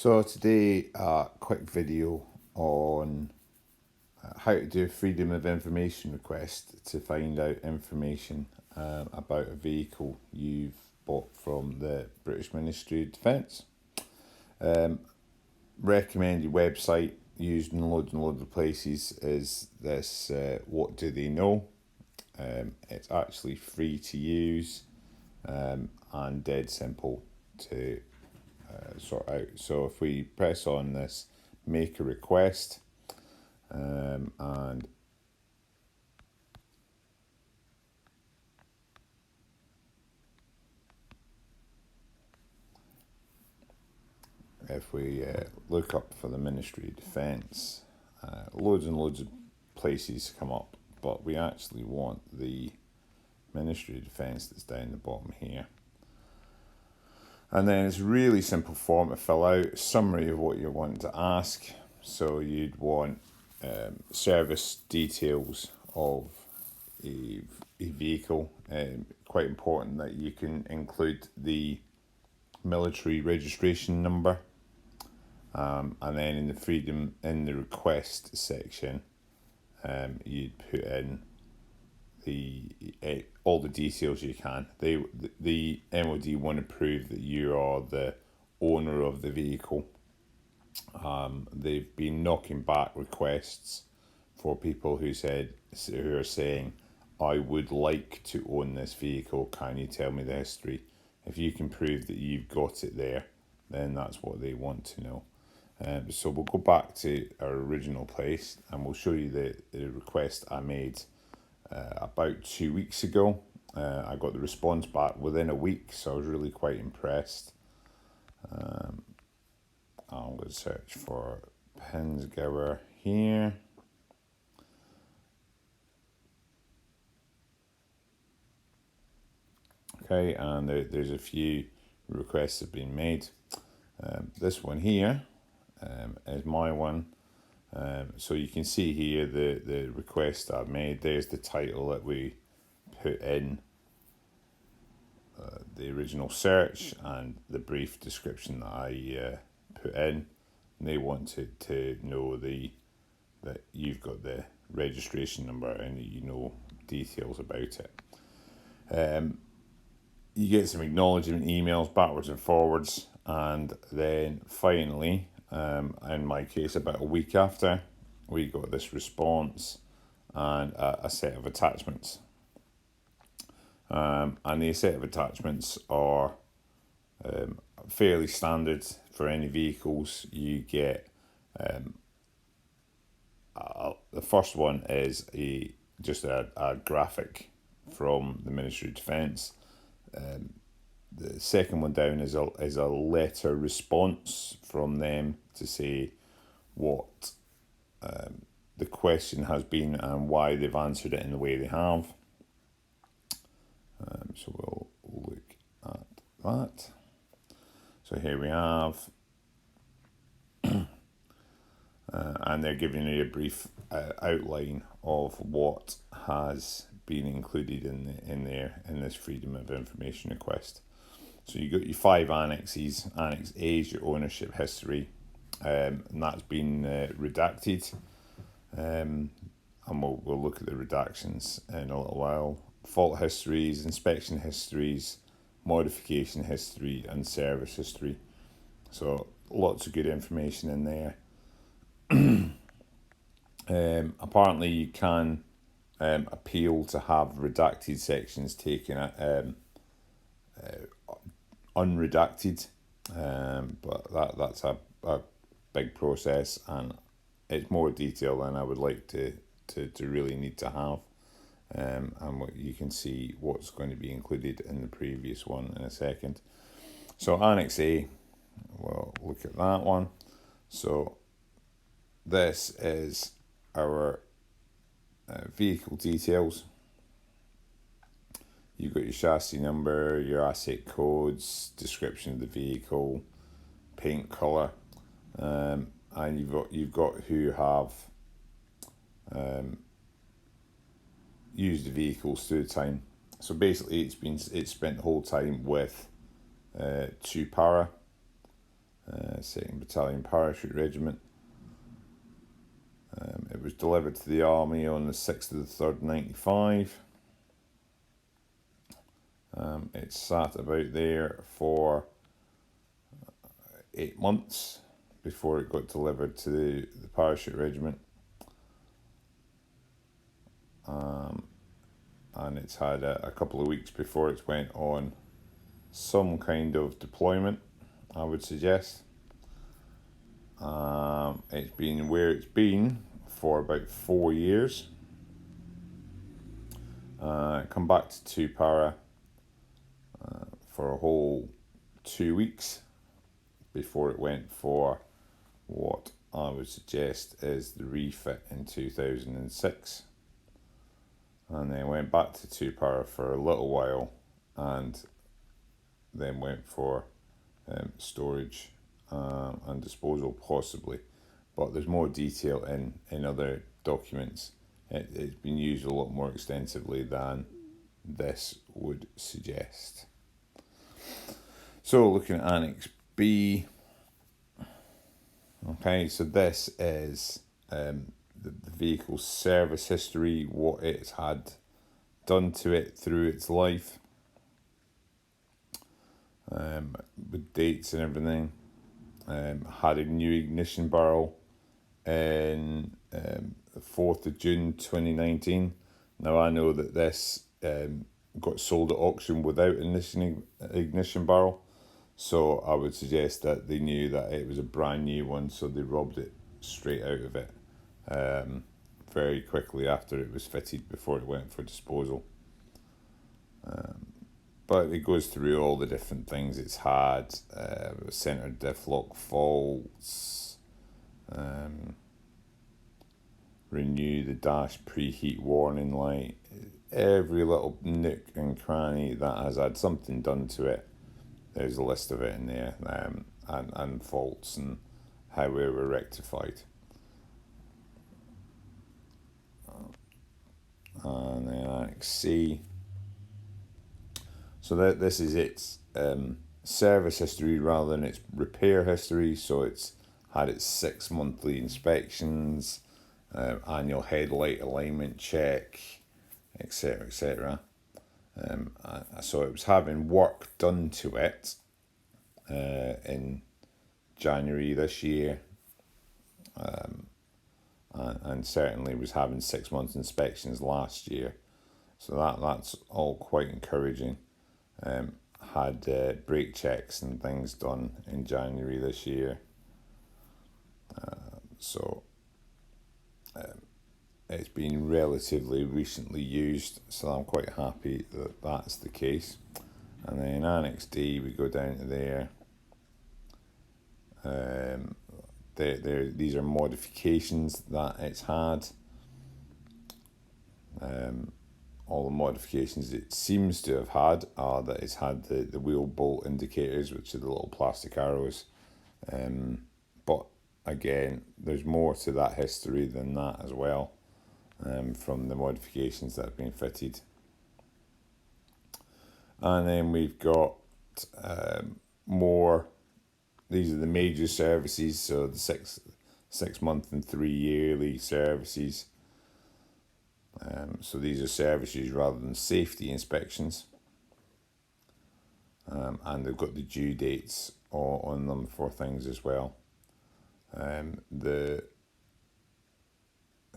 So today, a quick video on how to do a Freedom of Information request to find out information about a vehicle you've bought from the British Ministry of Defence. Recommended website used in loads and loads of places is this What Do They Know? It's actually free to use and dead simple to sort out. So if we press on this make a request and if we look up for the Ministry of Defence, loads and loads of places come up, but we actually want the Ministry of Defence that's down the bottom here. And then it's a really simple form to fill out, summary of what you want to ask. So you'd want service details of a vehicle. Quite important that you can include the military registration number. And then in the request section, you'd put in all the details you can. The MOD want to prove that you are the owner of the vehicle. They've been knocking back requests for people who are saying, I would like to own this vehicle, can you tell me the history? If you can prove that you've got it there, then that's what they want to know. So we'll go back to our original place and we'll show you the request I made about 2 weeks ago. I got the response back within a week, so I was really quite impressed. I'm going to search for Pinzgauer here. Okay, and there's a few requests that have been made. This one here is my one. So you can see here the request I've made. There's the title that we put in the original search and the brief description that I put in. And they wanted to know that you've got the registration number and you know details about it. You get some acknowledgement emails backwards and forwards, and then finally, in my case, about a week after, we got this response and a set of attachments. And the set of attachments are fairly standard for any vehicles. You get the first one is just a graphic from the Ministry of Defence. The second one down is a letter response from them to say what the question has been and why they've answered it in the way they have. So we'll look at that. So here we have, and they're giving you a brief outline of what has been included in this Freedom of Information request. So you got your 5 annexes. Annex A is your ownership history, and that's been redacted. And we'll look at the redactions in a little while. Fault histories, inspection histories, modification history, and service history. So lots of good information in there. Apparently you can appeal to have redacted sections taken unredacted, but that's a big process and it's more detail than I would like to really need to have. And what you can see what's going to be included in the previous one in a second. So Annex A, we'll look at that one. So this is our vehicle details. You've got your chassis number, your asset codes, description of the vehicle, paint colour, and you've got who have used the vehicles through the time. So basically, it's spent the whole time with 2 para. 2nd Battalion Parachute Regiment. It was delivered to the Army on the 6th of the 3rd, 95. It sat about there for 8 months before it got delivered to the Parachute Regiment. And it's had a couple of weeks before it went on some kind of deployment, I would suggest. It's been where it's been for about 4 years. Come back to 2 Para for a whole 2 weeks before it went for what I would suggest is the refit in 2006. And then went back to 2 Para for a little while and then went for storage and disposal possibly. But there's more detail in other documents. It's been used a lot more extensively than this would suggest. So looking at Annex B. Okay, so this is the vehicle's service history, what it's had done to it through its life, with dates and everything. Had a new ignition barrel in the 4th of June 2019. Now I know that this got sold at auction without an ignition barrel, so I would suggest that they knew that it was a brand new one, so they robbed it straight out of it very quickly after it was fitted before it went for disposal. But it goes through all the different things it's had, centre diff lock faults, renew the dash preheat warning light, every little nook and cranny that has had something done to it. There's a list of it in there, and faults and how they were rectified. And then Annex C. So this is its service history rather than its repair history. So it's had its 6 monthly inspections, annual headlight alignment check, etc., etc. So it was having work done to it in January this year, and certainly was having 6 months inspections last year. So that's all quite encouraging. Had brake checks and things done in January this year. So it's been relatively recently used, so I'm quite happy that that's the case. And then Annex D, we go down to there. These are modifications that it's had. All the modifications it seems to have had are that it's had the wheel bolt indicators, which are the little plastic arrows. But again, there's more to that history than that as well, from the modifications that have been fitted. And then we've got more. These are the major services, so the six month and 3 yearly services. So these are services rather than safety inspections. And they've got the due dates on them for things as well. The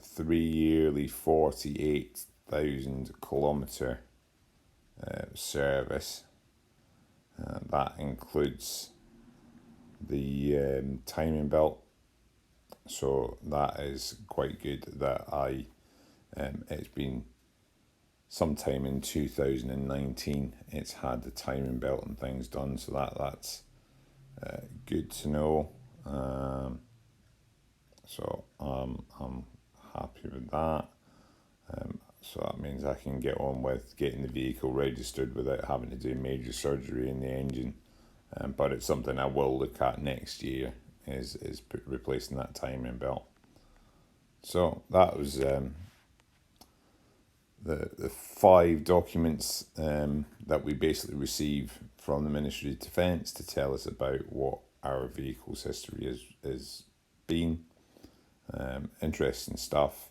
3 yearly 48,000 kilometre service, that includes the timing belt. So that is quite good that it's been sometime in 2019 it's had the timing belt and things done, so that's good to know. So I'm happy with that. So that means I can get on with getting the vehicle registered without having to do major surgery in the engine. But it's something I will look at next year, is replacing that timing belt. So that was the 5 documents that we basically receive from the Ministry of Defence to tell us about what our vehicle's history is been. Interesting stuff.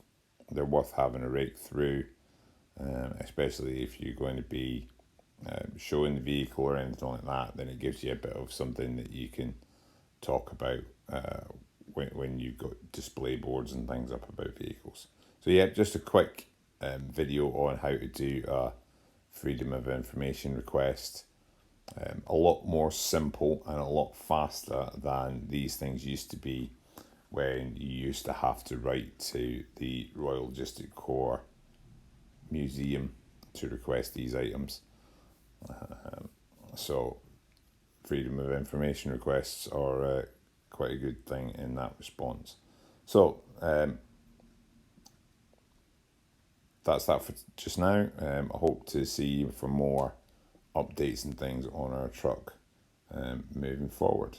They're worth having a rake through, especially if you're going to be showing the vehicle or anything like that. Then it gives you a bit of something that you can talk about when you've got display boards and things up about vehicles. So yeah, just a quick video on how to do a Freedom of Information request. A lot more simple and a lot faster than these things used to be, when you used to have to write to the Royal Logistic Corps Museum to request these items. So Freedom of Information requests are quite a good thing in that response. So that's that for just now. I hope to see you for more updates and things on our truck moving forward.